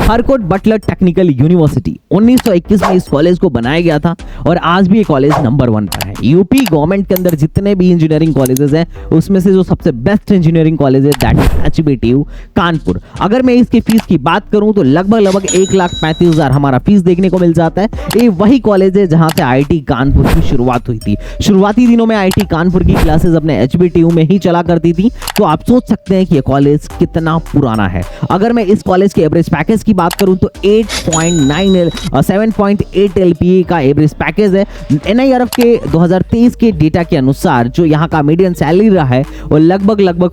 Harcourt Buttler technical university 1921 में इस college को बनाया गया था और आज भी ये कॉलेज नंबर 1 पर है। यूपी गवर्नमेंट के अंदर जितने भी इंजीनियरिंग कॉलेजेस हैं उसमें से जो सबसे बेस्ट इंजीनियरिंग कॉलेज है दैट इज एचबीटीयू कानपुर। अगर मैं इसकी फीस की बात करूं तो लगभग 1,35,000 हमारा फीस देखने को मिल जाता है। ये वही कॉलेज है जहां से आईआईटी कानपुर की शुरुआत हुई थी। शुरुआती दिनों में आईआईटी कानपुर की क्लासेस अपने एचबीटीयू में ही चला करती थी, तो आप सोच सकते हैं कि ये कॉलेज कितना पुराना है। अगर मैं इस कॉलेज के एवरेज पैकेज की बात करूं तो 7.8 एलपीए का एवरेज पैकेज है। एनआईआरएफ के 2023 के डेटा के अनुसार जो यहाँ का मीडियन सैलरी रहा है वो लगभग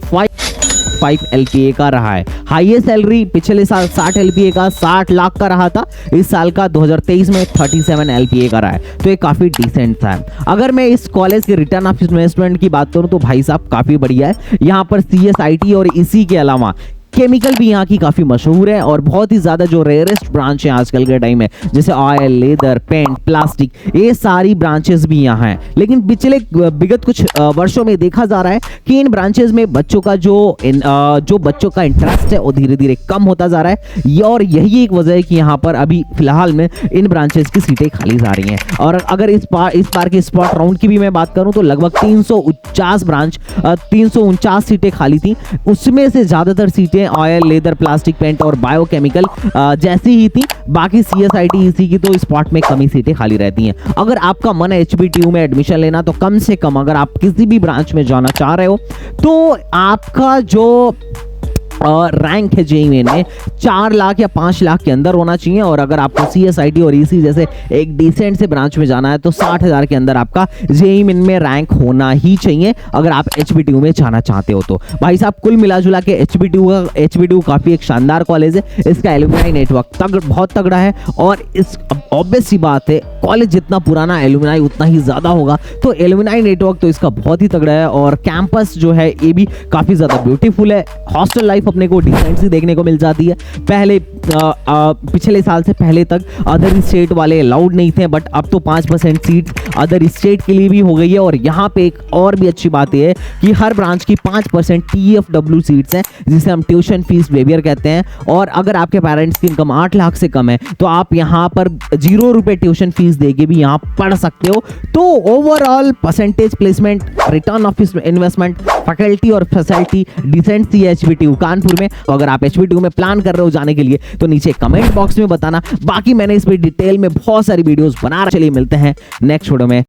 5 एलपीए का रहा है। हाईएस्ट सैलरी पिछले साल 60 एलपीए का 60 लाख का रहा था, इस साल का 2023 में 37 एलपीए का रहा है, तो ये काफी डिसेंट था। अगर मैं इस कॉलेज के रिटर्न ऑफ इन्वेस्टमेंट की बात करूं तो भाई साहब काफी बढ़िया है। यहाँ पर सीएसआईटी और इसी के अलावा केमिकल भी यहाँ की काफी मशहूर है और बहुत ही ज्यादा जो रेयरेस्ट ब्रांच है आजकल के टाइम में जैसे ऑयल, लेदर, पेंट, प्लास्टिक, ये सारी ब्रांचेस भी यहाँ हैं। लेकिन पिछले विगत कुछ वर्षों में देखा जा रहा है कि इन ब्रांचेस में बच्चों का जो बच्चों का इंटरेस्ट है वो धीरे धीरे कम होता जा रहा है और यही एक वजह है कि यहाँ पर अभी फिलहाल में इन ब्रांचेस की सीटें खाली जा रही हैं। और अगर इस बार के स्पॉट राउंड की भी मैं बात करूँ तो लगभग 349 सीटें खाली थी, उसमें से ज्यादातर सीटें ऑयल, लेदर, प्लास्टिक, पेंट और बायोकेमिकल जैसी ही थी। बाकी सीएसआईटी इसी की तो स्पॉट में कमी सीटें खाली रहती हैं। अगर आपका मन है एचबीटीयू में एडमिशन लेना तो कम से कम अगर आप किसी भी ब्रांच में जाना चाह रहे हो तो आपका जो रैंक है जेईई मेन में 4 लाख या 5 लाख के अंदर होना चाहिए। और अगर आपको सीएसआईटी और ईसी जैसे एक डिसेंट से ब्रांच में जाना है तो 60,000 के अंदर आपका जेईई मेन में रैंक होना ही चाहिए अगर आप एचबीटीयू में जाना चाहते हो तो। भाई साहब कुल मिलाजुला के एचबीटीयू काफी एक शानदार कॉलेज है। इसका एलुमनाई नेटवर्क बहुत तगड़ा है और इस ऑब्वियस सी बात है कॉलेज जितना पुराना एलुमनाई उतना ही ज्यादा होगा, तो एलुमनाई नेटवर्क तो इसका बहुत ही तगड़ा है। और कैंपस जो है ये भी काफी ज्यादा ब्यूटीफुल है। हॉस्टल लाइफ अपने को डिसेंट सी देखने को मिल जाती है। पिछले साल से पहले तक अदर स्टेट वाले अलाउड नहीं थे, बट अब तो 5% सीट अदर स्टेट के लिए भी हो गई है। और यहाँ पे एक और भी अच्छी बात है कि हर ब्रांच की 5% TFW सीट्स हैं जिसे हम ट्यूशन फीस वेवियर कहते हैं। और अगर आपके पेरेंट्स की इनकम 8 लाख से कम है तो आप यहाँ पर 0 रुपए ट्यूशन फीस देके भी यहाँ पढ़ सकते हो। तो overall percentage placement, return of investment, faculty और फैसिलिटी डिसेंट सी एचबीटीयू कानपुर में। तो अगर आप एचबीटीयू में प्लान कर रहे हो जाने के लिए तो नीचे कमेंट बॉक्स में बताना। बाकी मैंने इस पे डिटेल में बहुत सारी वीडियोस बना रखी। चलिए मिलते हैं नेक्स्ट वीडियो में।